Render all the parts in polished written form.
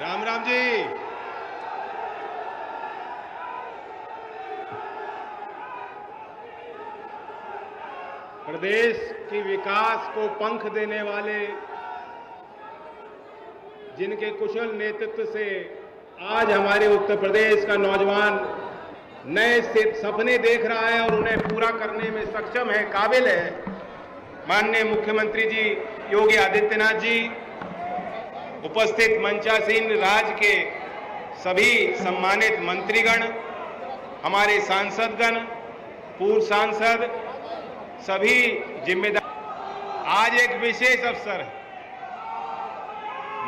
राम राम जी। प्रदेश की विकास को पंख देने वाले, जिनके कुशल नेतृत्व से आज हमारे उत्तर प्रदेश का नौजवान नए सपने देख रहा है और उन्हें पूरा करने में सक्षम है, काबिल है, माननीय मुख्यमंत्री जी योगी आदित्यनाथ जी, उपस्थित मंचासीन राज्य के सभी सम्मानित मंत्रीगण, हमारे सांसदगण, पूर्व सांसद, सभी जिम्मेदार। आज एक विशेष अवसर है।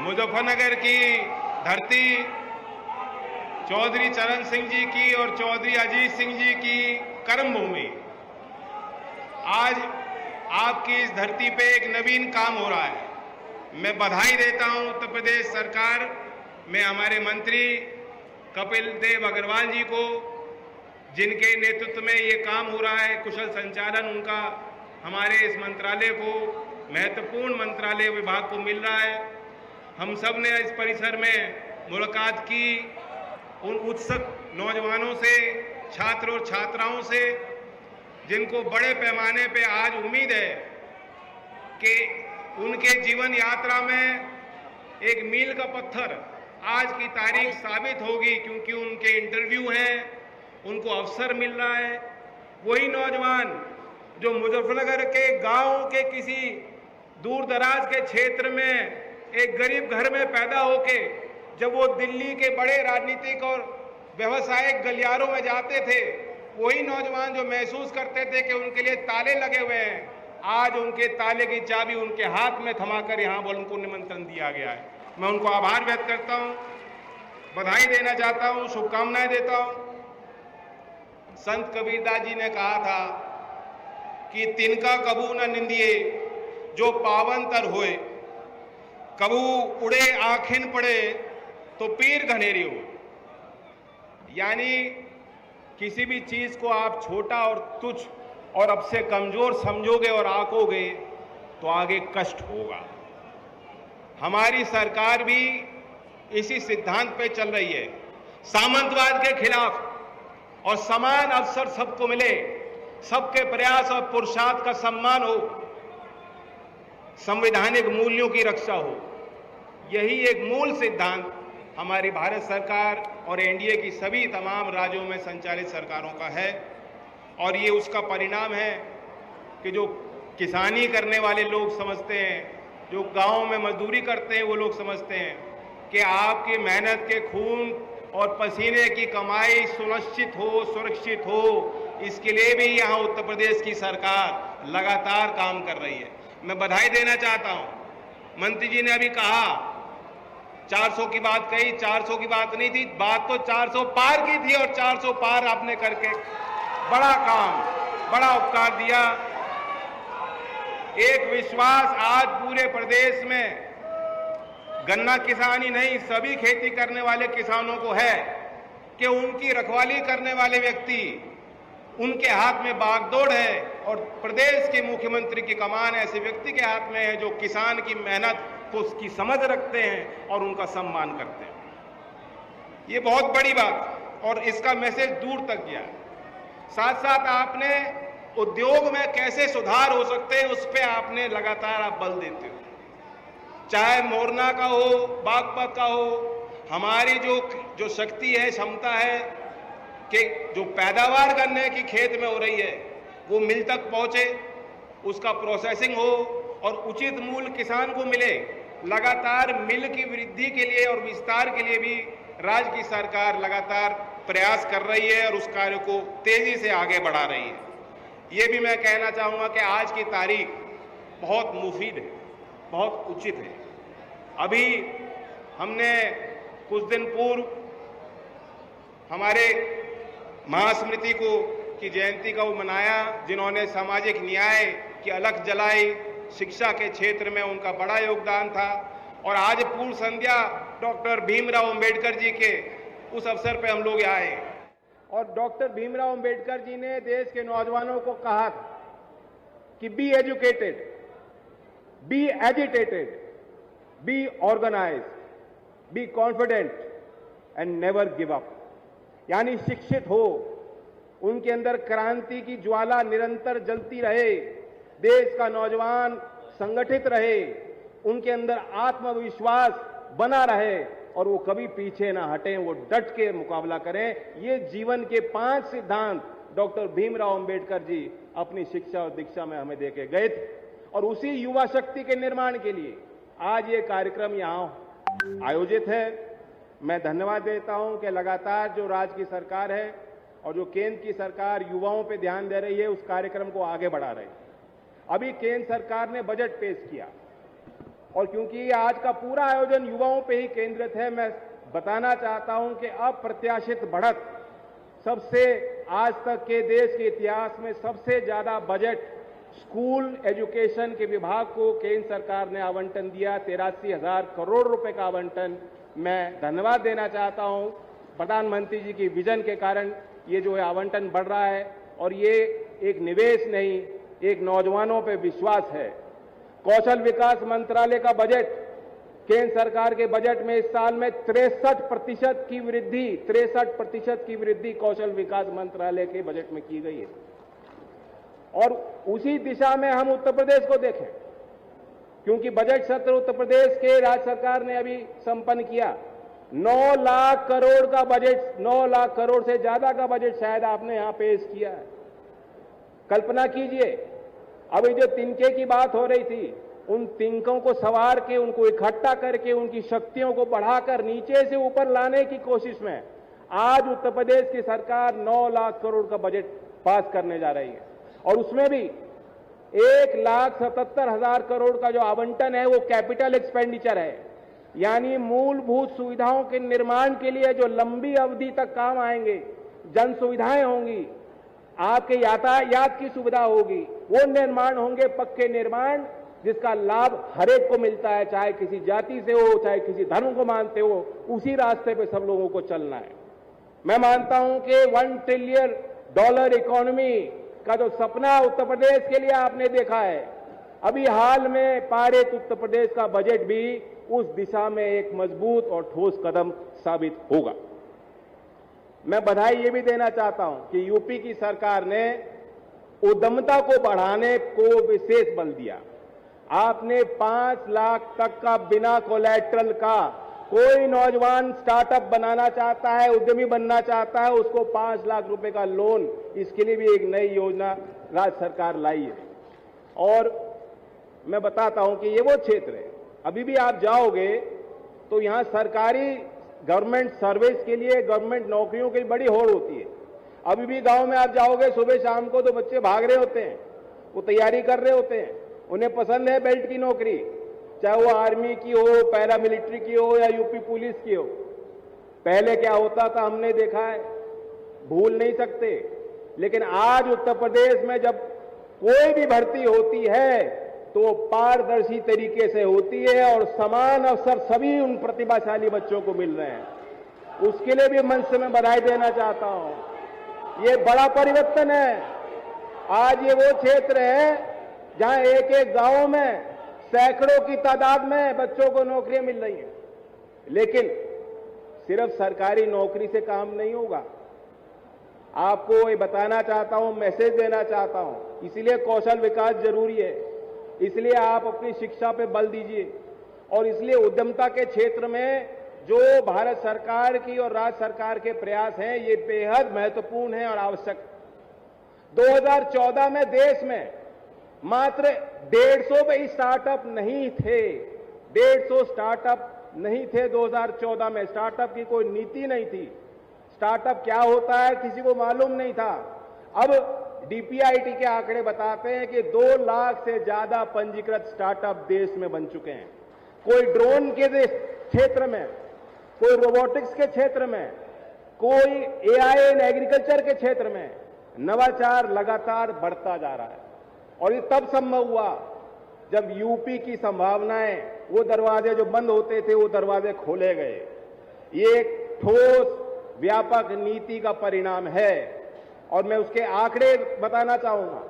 मुजफ्फरनगर की धरती चौधरी चरण सिंह जी की और चौधरी अजीत सिंह जी की कर्मभूमि। आज आपकी इस धरती पे एक नवीन काम हो रहा है। मैं बधाई देता हूं उत्तर प्रदेश सरकार में हमारे मंत्री कपिल देव अग्रवाल जी को, जिनके नेतृत्व में ये काम हो रहा है। कुशल संचालन उनका हमारे इस मंत्रालय को, महत्वपूर्ण मंत्रालय विभाग को मिल रहा है। हम सब ने इस परिसर में मुलाकात की उन उत्सुक नौजवानों से, छात्र और छात्राओं से, जिनको बड़े पैमाने पे आज उम्मीद है कि उनके जीवन यात्रा में एक मील का पत्थर आज की तारीख साबित होगी, क्योंकि उनके इंटरव्यू हैं, उनको अवसर मिल रहा है। वही नौजवान जो मुजफ्फरनगर के गांव के किसी दूर दराज के क्षेत्र में एक गरीब घर में पैदा होके जब वो दिल्ली के बड़े राजनीतिक और व्यवसायिक गलियारों में जाते थे, वही नौजवान जो महसूस करते थे कि उनके लिए ताले लगे हुए हैं, आज उनके ताले की चाबी उनके हाथ में थमाकर यहाँ पर उनको निमंत्रण दिया गया है। मैं उनको आभार व्यक्त करता हूँ, बधाई देना चाहता हूँ, शुभकामनाएं देता हूँ। संत कबीरदास जी ने कहा था कि तिनका कबू न निंदिए जो पावन तर होए, कबू उड़े आखिन पड़े तो पीर घनेरी हो। यानी किसी भी चीज को आप छोटा और तुच्छ और अब से कमजोर समझोगे और आंकोगे तो आगे कष्ट होगा। हमारी सरकार भी इसी सिद्धांत पे चल रही है, सामंतवाद के खिलाफ, और समान अवसर सबको मिले, सबके प्रयास और पुरुषार्थ का सम्मान हो, संवैधानिक मूल्यों की रक्षा हो। यही एक मूल सिद्धांत हमारी भारत सरकार और एनडीए की सभी तमाम राज्यों में संचालित सरकारों का है। और ये उसका परिणाम है कि जो किसानी करने वाले लोग समझते हैं, जो गांव में मजदूरी करते हैं, वो लोग समझते हैं कि आपकी मेहनत के खून और पसीने की कमाई सुनिश्चित हो, सुरक्षित हो, इसके लिए भी यहाँ उत्तर प्रदेश की सरकार लगातार काम कर रही है। मैं बधाई देना चाहता हूँ। मंत्री जी ने अभी कहा 400 की बात कही, 400 की बात नहीं थी, बात तो 400 पार की थी, और 400 पार आपने करके बड़ा काम, बड़ा उपकार दिया। एक विश्वास आज पूरे प्रदेश में गन्ना किसान ही नहीं, सभी खेती करने वाले किसानों को है कि उनकी रखवाली करने वाले व्यक्ति, उनके हाथ में बागडोर है, और प्रदेश के मुख्यमंत्री की कमान ऐसे व्यक्ति के हाथ में है जो किसान की मेहनत को उसकी समझ रखते हैं और उनका सम्मान करते हैं। ये बहुत बड़ी बात, और इसका मैसेज दूर तक गया। साथ साथ आपने उद्योग में कैसे सुधार हो सकते हैं उस पर आपने लगातार आप बल देते हो, चाहे मोरना का हो, बागपत का हो। हमारी जो शक्ति है, क्षमता है कि जो पैदावार गन्ने की खेत में हो रही है वो मिल तक पहुंचे, उसका प्रोसेसिंग हो और उचित मूल्य किसान को मिले। लगातार मिल की वृद्धि के लिए और विस्तार के लिए भी राज्य की सरकार लगातार प्रयास कर रही है और उस कार्य को तेजी से आगे बढ़ा रही है। ये भी मैं कहना चाहूँगा कि आज की तारीख बहुत मुफीद है, बहुत उचित है। अभी हमने कुछ दिन पूर्व हमारे महास्मृति को की जयंती का वो मनाया, जिन्होंने सामाजिक न्याय की अलख जलाई, शिक्षा के क्षेत्र में उनका बड़ा योगदान था। और आज पूर्व संध्या डॉक्टर भीमराव अंबेडकर जी के उस अवसर पे हम लोग आए, और डॉक्टर भीमराव अंबेडकर जी ने देश के नौजवानों को कहा कि be educated, be agitated, be organised, be confident and never give up, यानी शिक्षित हो, उनके अंदर क्रांति की ज्वाला निरंतर जलती रहे, देश का नौजवान संगठित रहे, उनके अंदर आत्मविश्वास बना रहे और वो कभी पीछे ना हटें, वो डट के मुकाबला करें। ये जीवन के 5 सिद्धांत डॉक्टर भीमराव अंबेडकर जी अपनी शिक्षा और दीक्षा में हमें देके गए थे और उसी युवा शक्ति के निर्माण के लिए आज ये कार्यक्रम यहां आयोजित है। मैं धन्यवाद देता हूं कि लगातार जो राज्य की सरकार है और जो केंद्र की सरकार युवाओं पे ध्यान दे रही है, उस कार्यक्रम को आगे बढ़ा रही है। अभी केंद्र सरकार ने बजट पेश किया और क्योंकि आज का पूरा आयोजन युवाओं पे ही केंद्रित है, मैं बताना चाहता हूं कि अप्रत्याशित बढ़त, सबसे आज तक के देश के इतिहास में सबसे ज्यादा बजट स्कूल एजुकेशन के विभाग को केंद्र सरकार ने आवंटन दिया, 83,000 करोड़ रुपए का आवंटन। मैं धन्यवाद देना चाहता हूं प्रधानमंत्री जी की विजन के कारण ये जो है आवंटन बढ़ रहा है और ये एक निवेश नहीं, एक नौजवानों पे विश्वास है। कौशल विकास मंत्रालय का बजट, केंद्र सरकार के बजट में इस साल में 63% की वृद्धि कौशल विकास मंत्रालय के बजट में की गई है। और उसी दिशा में हम उत्तर प्रदेश को देखें, क्योंकि बजट सत्र उत्तर प्रदेश के राज्य सरकार ने अभी संपन्न किया। 9 लाख करोड़ का बजट, 9 लाख करोड़ से ज्यादा का बजट शायद आपने यहां पेश किया है। कल्पना कीजिए, अभी जो तिनके की बात हो रही थी, उन तिनकों को संवार के, उनको इकट्ठा करके, उनकी शक्तियों को बढ़ाकर नीचे से ऊपर लाने की कोशिश में आज उत्तर प्रदेश की सरकार 9 लाख करोड़ का बजट पास करने जा रही है और उसमें भी 1,77,000 करोड़ का जो आवंटन है वो कैपिटल एक्सपेंडिचर है, यानी मूलभूत सुविधाओं के निर्माण के लिए जो लंबी अवधि तक काम आएंगे, जन सुविधाएं होंगी, आपके यातायात की सुविधा होगी, वो निर्माण होंगे, पक्के निर्माण, जिसका लाभ हर एक को मिलता है, चाहे किसी जाति से हो, चाहे किसी धर्म को मानते हो, उसी रास्ते पे सब लोगों को चलना है। मैं मानता हूं कि $1 ट्रिलियन इकोनॉमी का जो सपना उत्तर प्रदेश के लिए आपने देखा है, अभी हाल में पारित उत्तर प्रदेश का बजट भी उस दिशा में एक मजबूत और ठोस कदम साबित होगा। मैं बधाई ये भी देना चाहता हूं कि यूपी की सरकार ने उद्यमता को बढ़ाने को विशेष बल दिया। आपने 5 लाख तक का बिना कोलैटरल का, कोई नौजवान स्टार्टअप बनाना चाहता है, उद्यमी बनना चाहता है, उसको 5 लाख रुपए का लोन, इसके लिए भी एक नई योजना राज्य सरकार लाई है। और मैं बताता हूं कि ये वो क्षेत्र है, अभी भी आप जाओगे तो यहां सरकारी गवर्नमेंट सर्विस के लिए, गवर्नमेंट नौकरियों की बड़ी होड़ होती है। अभी भी गांव में आप जाओगे सुबह शाम को तो बच्चे भाग रहे होते हैं, वो तैयारी कर रहे होते हैं, उन्हें पसंद है बेल्ट की नौकरी, चाहे वो आर्मी की हो, पैरामिलिट्री की हो या यूपी पुलिस की हो। पहले क्या होता था हमने देखा है, भूल नहीं सकते, लेकिन आज उत्तर प्रदेश में जब कोई भी भर्ती होती है तो पारदर्शी तरीके से होती है और समान अवसर सभी उन प्रतिभाशाली बच्चों को मिल रहे हैं। उसके लिए भी मंच से मैं बधाई देना चाहता हूं। ये बड़ा परिवर्तन है। आज ये वो क्षेत्र है जहां एक एक गांव में सैकड़ों की तादाद में बच्चों को नौकरियां मिल रही हैं। लेकिन सिर्फ सरकारी नौकरी से काम नहीं होगा। आपको ये बताना चाहता हूं, मैसेज देना चाहता हूं, इसलिए कौशल विकास जरूरी है, इसलिए आप अपनी शिक्षा पे बल दीजिए और इसलिए उद्यमता के क्षेत्र में जो भारत सरकार की और राज्य सरकार के प्रयास हैं, ये बेहद महत्वपूर्ण है और आवश्यक। 2014 में देश में मात्र 150 पे स्टार्टअप नहीं थे, 150 स्टार्टअप नहीं थे 2014 में। स्टार्टअप की कोई नीति नहीं थी, स्टार्टअप क्या होता है किसी को मालूम नहीं था। अब डीपीआईटी के आंकड़े बताते हैं कि 2 लाख से ज्यादा पंजीकृत स्टार्टअप देश में बन चुके हैं। कोई ड्रोन के क्षेत्र में, कोई रोबोटिक्स के क्षेत्र में, कोई एआई इन एग्रीकल्चर के क्षेत्र में नवाचार लगातार बढ़ता जा रहा है। और ये तब संभव हुआ जब यूपी की संभावनाएं, वो दरवाजे जो बंद होते थे वो दरवाजे खोले गए। ये एक ठोस व्यापक नीति का परिणाम है और मैं उसके आंकड़े बताना चाहूंगा।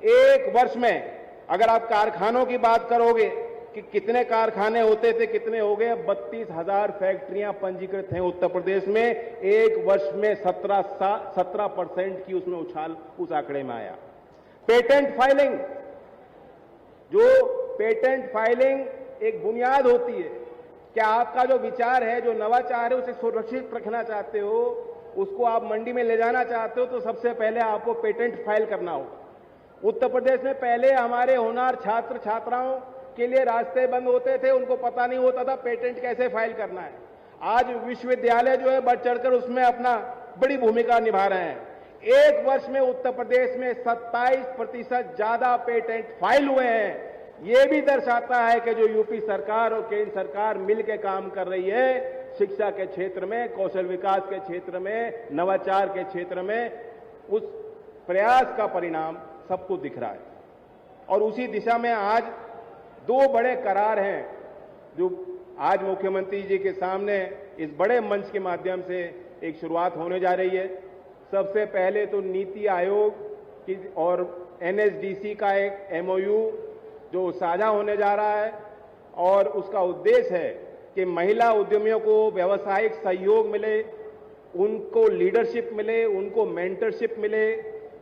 1 वर्ष में अगर आप कारखानों की बात करोगे कि कितने कारखाने होते थे, कितने हो गए। 32,000 फैक्ट्रियां पंजीकृत हैं उत्तर प्रदेश में। एक वर्ष में 17% की उसमें उछाल उस आंकड़े में आया। पेटेंट फाइलिंग, जो पेटेंट फाइलिंग एक बुनियाद होती है कि आपका जो विचार है, जो नवाचार है, उसे सुरक्षित रखना चाहते हो, उसको आप मंडी में ले जाना चाहते हो, तो सबसे पहले आपको पेटेंट फाइल करना होगा। उत्तर प्रदेश में पहले हमारे होनहार छात्र छात्राओं के लिए रास्ते बंद होते थे, उनको पता नहीं होता था पेटेंट कैसे फाइल करना है। आज विश्वविद्यालय जो है बढ़ चढ़कर उसमें अपना बड़ी भूमिका निभा रहे हैं। एक वर्ष में उत्तर प्रदेश में 27% ज्यादा पेटेंट फाइल हुए हैं। ये भी दर्शाता है कि जो यूपी सरकार और केंद्र सरकार मिलकर काम कर रही है, शिक्षा के क्षेत्र में, कौशल विकास के क्षेत्र में, नवाचार के क्षेत्र में, उस प्रयास का परिणाम सबको दिख रहा है। और उसी दिशा में आज 2 बड़े करार हैं जो आज मुख्यमंत्री जी के सामने इस बड़े मंच के माध्यम से एक शुरुआत होने जा रही है। सबसे पहले तो नीति आयोग की और एनएसडीसी का एक एमओयू जो साझा होने जा रहा है, और उसका उद्देश्य है कि महिला उद्यमियों को व्यावसायिक सहयोग मिले, उनको लीडरशिप मिले, उनको मेंटरशिप मिले।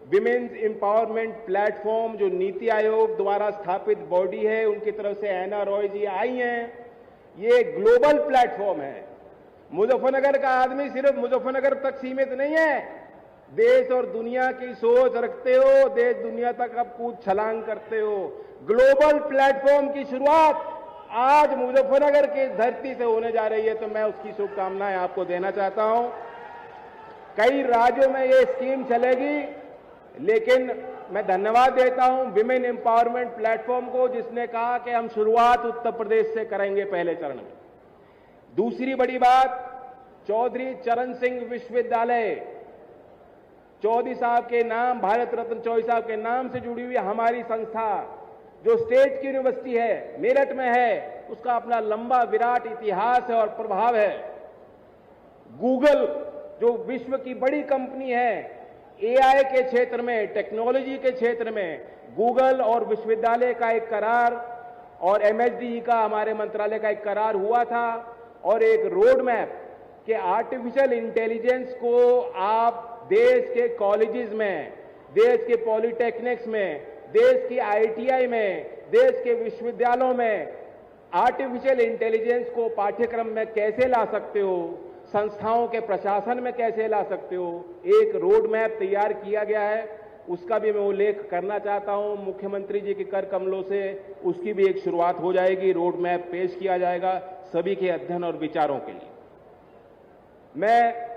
विमेन्स एम्पावरमेंट प्लेटफॉर्म जो नीति आयोग द्वारा स्थापित बॉडी है, उनकी तरफ से ऐना रॉय जी आई हैं। ये ग्लोबल प्लेटफॉर्म है। मुजफ्फरनगर का आदमी सिर्फ मुजफ्फरनगर तक सीमित नहीं है, देश और दुनिया की सोच रखते हो, देश दुनिया तक आप कूद छलांग करते हो। ग्लोबल प्लेटफॉर्म की शुरुआत आज मुजफ्फरनगर की धरती से होने जा रही है, तो मैं उसकी शुभकामनाएं आपको देना चाहता हूं। कई राज्यों में ये स्कीम चलेगी, लेकिन मैं धन्यवाद देता हूं विमेन एम्पावरमेंट प्लेटफॉर्म को, जिसने कहा कि हम शुरुआत उत्तर प्रदेश से करेंगे पहले चरण में। दूसरी बड़ी बात, चौधरी चरण सिंह विश्वविद्यालय, चौधरी साहब के नाम, भारत रत्न चौधरी साहब के नाम से जुड़ी हुई हमारी संस्था जो स्टेट की यूनिवर्सिटी है, मेरठ में है, उसका अपना लंबा विराट इतिहास है और प्रभाव है। गूगल जो विश्व की बड़ी कंपनी है, एआई के क्षेत्र में, टेक्नोलॉजी के क्षेत्र में, गूगल और विश्वविद्यालय का एक करार और एमएचडीई का, हमारे मंत्रालय का एक करार हुआ था, और एक रोड मैप कि आर्टिफिशियल इंटेलिजेंस को आप देश के कॉलेजेस में, देश के पॉलिटेक्निक्स में, देश की आईटीआई में, देश के विश्वविद्यालयों में आर्टिफिशियल इंटेलिजेंस को पाठ्यक्रम में कैसे ला सकते हो, संस्थाओं के प्रशासन में कैसे ला सकते हो, एक रोड मैप तैयार किया गया है। उसका भी मैं उल्लेख करना चाहता हूं। मुख्यमंत्री जी के कर कमलों से उसकी भी एक शुरुआत हो जाएगी, रोड मैप पेश किया जाएगा सभी के अध्ययन और विचारों के लिए। मैं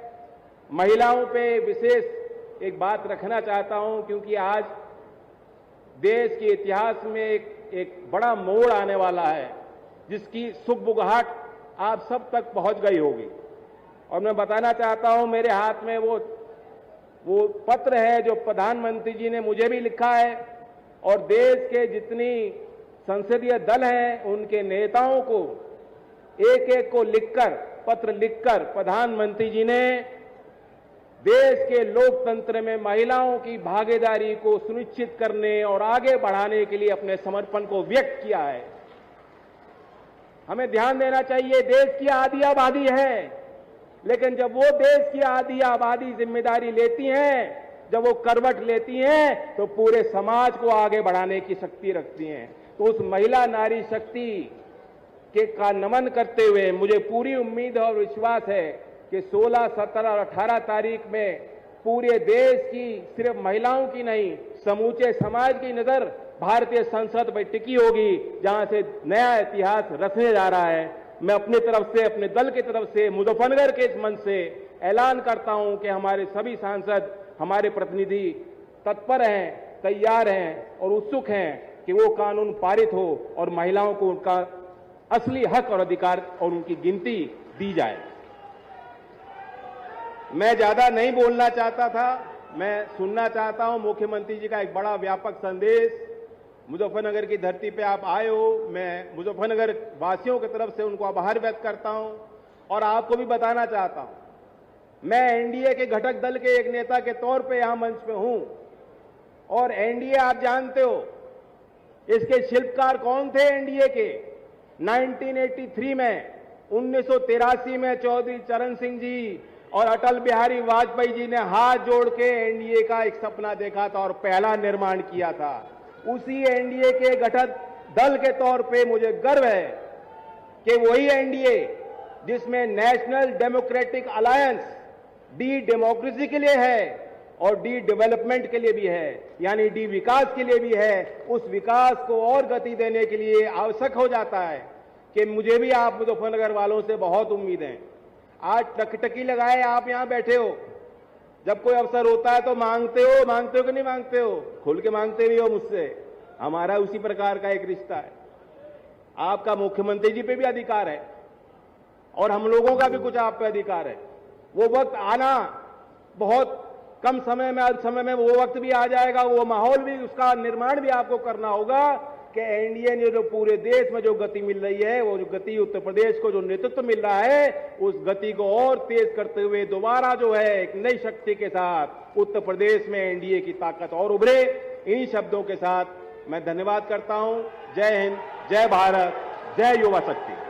महिलाओं पे विशेष एक बात रखना चाहता हूं, क्योंकि आज देश के इतिहास में एक बड़ा मोड़ आने वाला है, जिसकी सुगबुगाहट आप सब तक पहुंच गई होगी। और मैं बताना चाहता हूं, मेरे हाथ में वो पत्र है जो प्रधानमंत्री जी ने मुझे भी लिखा है, और देश के जितनी संसदीय दल हैं उनके नेताओं को एक एक को लिखकर, पत्र लिखकर प्रधानमंत्री जी ने देश के लोकतंत्र में महिलाओं की भागीदारी को सुनिश्चित करने और आगे बढ़ाने के लिए अपने समर्पण को व्यक्त किया है। हमें ध्यान देना चाहिए, देश की आधी आबादी है, लेकिन जब वो देश की आधी आबादी जिम्मेदारी लेती हैं, जब वो करवट लेती हैं, तो पूरे समाज को आगे बढ़ाने की शक्ति रखती हैं। तो उस महिला नारी शक्ति के का नमन करते हुए मुझे पूरी उम्मीद और विश्वास है कि 16, 17 और 18 तारीख में पूरे देश की, सिर्फ महिलाओं की नहीं, समूचे समाज की नजर भारतीय संसद पर टिकी होगी, जहां से नया इतिहास रचने जा रहा है। मैं अपनी तरफ से, अपने दल की तरफ से, मुजफ्फरनगर के इस मंच से ऐलान करता हूं कि हमारे सभी सांसद, हमारे प्रतिनिधि तत्पर हैं, तैयार हैं और उत्सुक हैं कि वो कानून पारित हो और महिलाओं को उनका असली हक और अधिकार और उनकी गिनती दी जाए। मैं ज्यादा नहीं बोलना चाहता था, मैं सुनना चाहता हूं मुख्यमंत्री जी का एक बड़ा व्यापक संदेश। मुजफ्फरनगर की धरती पे आप आए हो, मैं मुजफ्फरनगर वासियों की तरफ से उनको आभार व्यक्त करता हूं और आपको भी बताना चाहता हूं, मैं एनडीए के घटक दल के एक नेता के तौर पे यहां मंच पे हूं, और एनडीए आप जानते हो इसके शिल्पकार कौन थे। एनडीए के 1983 में 1983 में चौधरी चरण सिंह जी और अटल बिहारी वाजपेयी जी ने हाथ जोड़ के एनडीए का एक सपना देखा था और पहला निर्माण किया था। उसी एनडीए के गठन दल के तौर पे मुझे गर्व है कि वही एनडीए जिसमें national democratic alliance D democracy के लिए है और डी डेवलपमेंट के लिए भी है, यानी डी विकास के लिए भी है, उस विकास को और गति देने के लिए आवश्यक हो जाता है कि मुझे भी आप मुजफ्फरनगर वालों से बहुत उम्मीद है। आज टकटकी लगाए आप यहां बैठे हो, जब कोई अवसर होता है तो मांगते हो कि नहीं मांगते हो? खुल के मांगते भी हो मुझसे। हमारा उसी प्रकार का एक रिश्ता है। आपका मुख्यमंत्री जी पे भी अधिकार है और हम लोगों का भी कुछ आप पे अधिकार है। वो वक्त आना बहुत कम समय में, अल्प समय में वो वक्त भी आ जाएगा, वो माहौल भी, उसका निर्माण भी आपको करना होगा कि एनडीए ने जो पूरे देश में जो गति मिल रही है, वो जो गति उत्तर प्रदेश को जो नेतृत्व मिल रहा है, उस गति को और तेज करते हुए दोबारा जो है एक नई शक्ति के साथ उत्तर प्रदेश में एनडीए की ताकत और उभरे। इन्हीं शब्दों के साथ मैं धन्यवाद करता हूं। जय हिंद, जय भारत, जय युवा शक्ति।